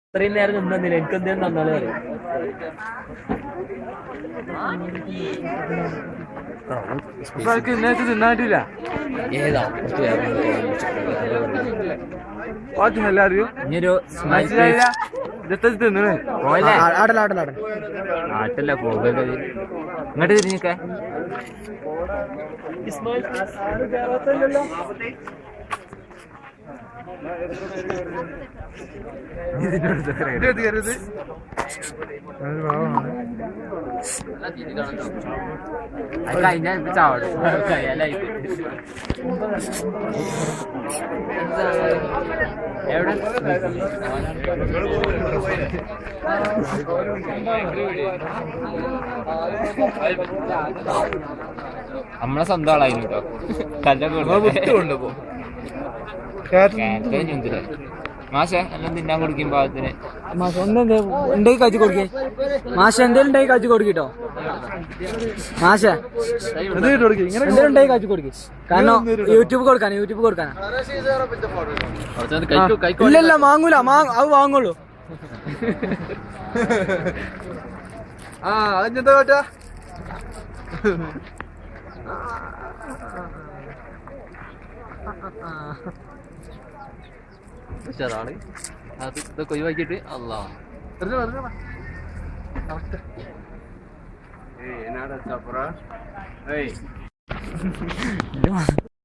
ഇത്രയും നേരം നിന്നില്ല, എനിക്ക് എന്തേലും തന്നാലും അറിയാം. ഇന്നേക്ക് തിന്നാട്ടില്ല. ഏതാ എല്ലാരും ആട്ടല്ല പോകല്ലേ ഇങ്ങോട്ട് തിരിഞ്ഞിക്ക. കഴിഞ്ഞ ചാവടും എവിടെ നമ്മളെ സ്വന്തം ആളായിരുന്നു കേട്ടോ. കല്ലൊക്കെ മാഷ എല്ലാം തിന്നാൻ കൊടുക്കും പാകത്തിന്. മാഷ ഉണ്ടെങ്കിൽ കാച്ചി കൊടുക്കേ. മാഷ എന്തേലും ഉണ്ടെങ്കിൽ കാച്ചി കൊടുക്കിട്ടോ. മാഷ എന്തേലും ഉണ്ടെങ്കിൽ കാച്ചി കൊടുക്കും. കാരണം യൂട്യൂബ് കൊടുക്കാനാ. ഇല്ലല്ല വാങ്ങൂല, അത് വാങ്ങുള്ളൂ. അതെന്താ കേട്ടാ ഉഷാറാണ്. അത് ഇതൊക്കെ ഒഴിവാക്കിയിട്ട് അല്ലാ ഏയ്